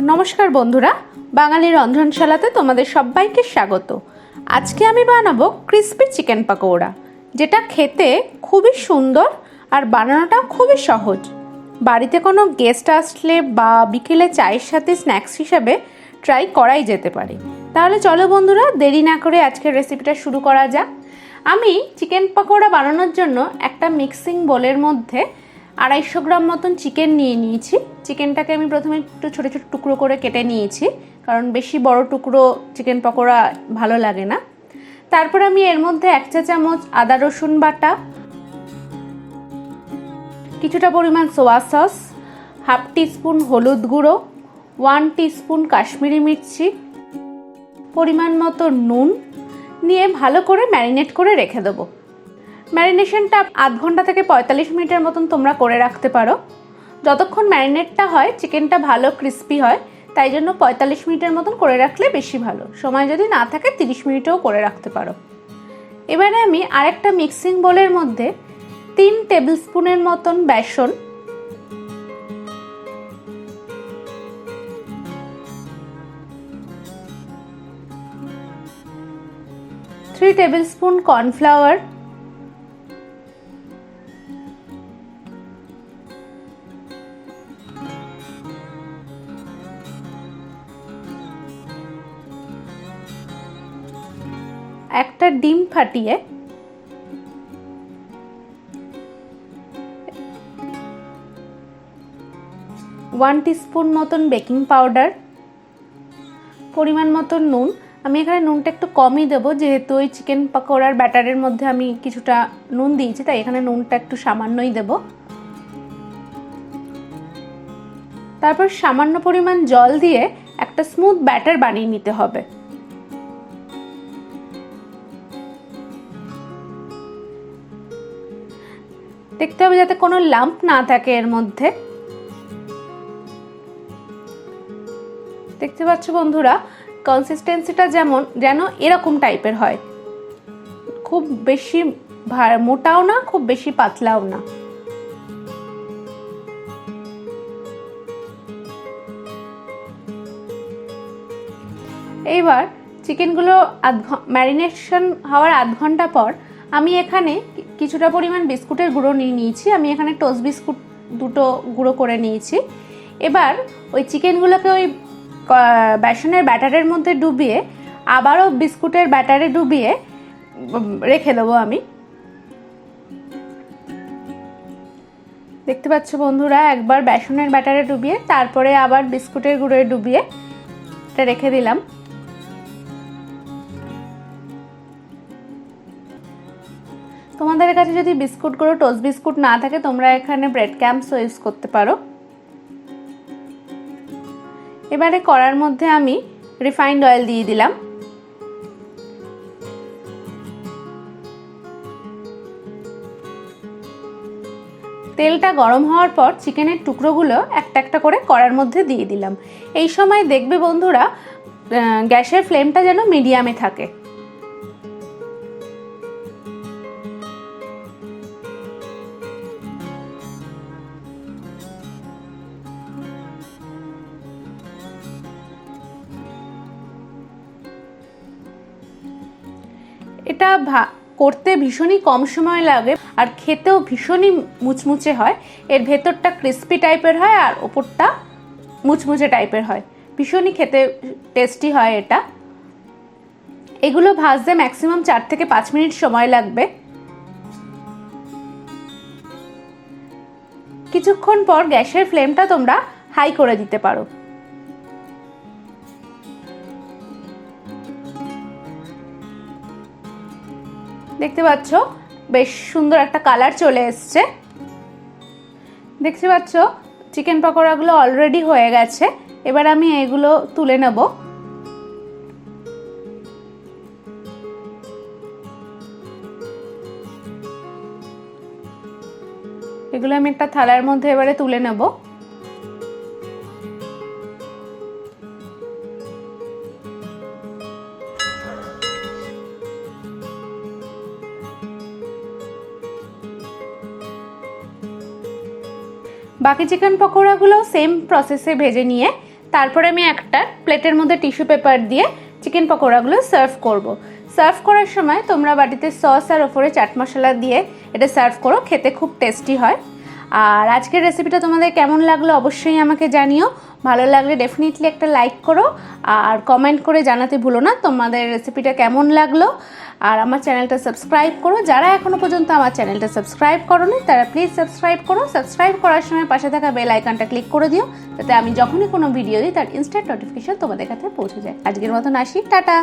নমস্কার বন্ধুরা, বাঙালি রন্ধনশালাতে তোমাদের সবাইকে স্বাগত। আজকে আমি বানাবো ক্রিস্পি চিকেন পাকোড়া, যেটা খেতে খুবই সুন্দর আর বানানোটাও খুবই সহজ। বাড়িতে কোনো গেস্ট আসলে বা বিকেলে চায়ের সাথে স্ন্যাক্স হিসাবে ট্রাই করাই যেতে পারে। তাহলে চলো বন্ধুরা, দেরি না করে আজকের রেসিপিটা শুরু করা যাক। আমি চিকেন পাকোড়া বানানোর জন্য একটা মিক্সিং বোলের মধ্যে 250 গ্রাম মতন চিকেন নিয়ে নিয়েছি। চিকেনটাকে আমি প্রথমে একটু ছোটো ছোটো টুকরো করে কেটে নিয়েছি, কারণ বেশি বড় টুকরো চিকেন পকোড়া ভালো লাগে না। তারপর আমি এর মধ্যে 1 চা চামচ আদা রসুন বাটা, কিছুটা পরিমাণ সোয়া সস, হাফ টিস্পুন হলুদ গুঁড়ো, 1 টিস্পুন কাশ্মীরি মির্চি, পরিমাণ মতো নুন নিয়ে ভালো করে ম্যারিনেট করে রেখে দেবো। ম্যারিনেশনটা আধ ঘন্টা থেকে 45 মিনিটের মতন তোমরা করে রাখতে পারো। যতক্ষণ ম্যারিনেটটা হয় চিকেনটা ভালো ক্রিস্পি হয়, তাই জন্য 45 মিনিটের মতন করে রাখলে বেশি ভালো। সময় যদি না থাকে 30 মিনিটেও করে রাখতে পারো। এবারে আমি আরেকটা মিক্সিং বোলের মধ্যে 3 টেবিল স্পুনের মতন বেসন, 3 টেবিল স্পুন কর্নফ্লাওয়ার, 1টা ডিম ফাটিয়ে 1 টিস্পুন মতন বেকিং পাউডার, পরিমাণ মতন নুন। আমি এখানে নুনটা একটু কমই দেবো, যেহেতু ওই চিকেন পাকোড়ার ব্যাটারের মধ্যে আমি কিছুটা নুন দিয়েছি, তাই এখানে নুনটা একটু সামান্যই দেব। তারপর সামান্য পরিমাণ জল দিয়ে একটা স্মুথ ব্যাটার বানিয়ে নিতে হবে। দেখতে হবে যাতে কোনো লাম্প না থাকে এর মধ্যে। দেখতে পাচ্ছ বন্ধুরা, কনসিস্টেন্সিটা যেন এরকম টাইপের হয়, খুব বেশি মোটাও না, খুব বেশি পাতলাও না। এইবার চিকেনগুলো ম্যারিনেশন হওয়ার আধ ঘন্টা পর আমি এখানে কিছুটা পরিমাণ বিস্কুটের গুঁড়ো নিয়ে নিয়েছি। আমি এখানে টোস্ট বিস্কুট 2টো গুঁড়ো করে নিয়েছি। এবার ওই চিকেনগুলোকে ওই বেসনের ব্যাটারের মধ্যে ডুবিয়ে আবারও বিস্কুটের ব্যাটারে ডুবিয়ে রেখে দেবো আমি। দেখতে পাচ্ছ বন্ধুরা, একবার বেসনের ব্যাটারে ডুবিয়ে তারপরে আবার বিস্কুটের গুঁড়োয় ডুবিয়ে এটা রেখে দিলাম। তোমাদের কাছে যদি বিস্কুট গুঁড়ো টোস্ট বিস্কুট না থাকে, তোমরা এখানে ব্রেড ক্রাম্বসও ইউজ করতে পারো। এবারে কড়ার মধ্যে আমি রিফাইন্ড অয়েল দিয়ে দিলাম। তেলটা গরম হওয়ার পর চিকেনের টুকরোগুলো একটা একটা করে কড়ার মধ্যে দিয়ে দিলাম। এই সময় দেখবে বন্ধুরা, গ্যাসের ফ্লেমটা যেন মিডিয়ামে থাকে। এটা করতে ভীষণই কম সময় লাগে আর খেতেও ভীষণই মুচমুচে হয়। এর ভেতরটা ক্রিস্পি টাইপের হয় আর ওপরটা মুচমুচে টাইপের হয়, ভীষণই খেতে টেস্টি হয় এটা। এগুলো ভাজতে ম্যাক্সিমাম 4 থেকে 5 মিনিট সময় লাগবে। কিছুক্ষণ পর গ্যাসের ফ্লেমটা তোমরা হাই করে দিতে পারো। দেখতে পাচ্ছ বেশ সুন্দর একটা কালার চলে এসছে। দেখতে পাচ্ছ চিকেন পকোড়াগুলো অলরেডি হয়ে গেছে। এবার আমি এগুলো তুলে নেব। এগুলো আমি একটা থালার মধ্যে এবারে তুলে নেব। বাকি চিকেন পকোড়াগুলো সেম প্রসেসে ভেজে নিয়ে তারপরে আমি একটা প্লেটের মধ্যে টিস্যু পেপার দিয়ে চিকেন পকোড়াগুলো সার্ভ করব। সার্ভ করার সময় তোমরা বাটিতে সস আর ওপরে চাট মশলা দিয়ে এটা সার্ভ করো, খেতে খুব টেস্টি হয়। আর আজকের রেসিপিটা তোমাদের কেমন লাগলো অবশ্যই আমাকে জানিও। ভালো লাগলে ডেফিনেটলি একটা লাইক করো আর কমেন্ট করে জানাতে ভুলো না তোমাদের রেসিপিটা কেমন লাগলো। আর আমার চ্যানেলটা সাবস্ক্রাইব করো, যারা এখনও পর্যন্ত আমার চ্যানেলটা সাবস্ক্রাইব করোনি তারা প্লিজ সাবস্ক্রাইব করো। সাবস্ক্রাইব করার সময় পাশে থাকা বেল আইকনটা ক্লিক করে দিও, যাতে আমি যখনই কোনো ভিডিও দিই তার ইনস্ট্যান্ট নোটিফিকেশন তোমাদের কাছে পৌঁছে যায়। আজকের মতন আসি, টাটা।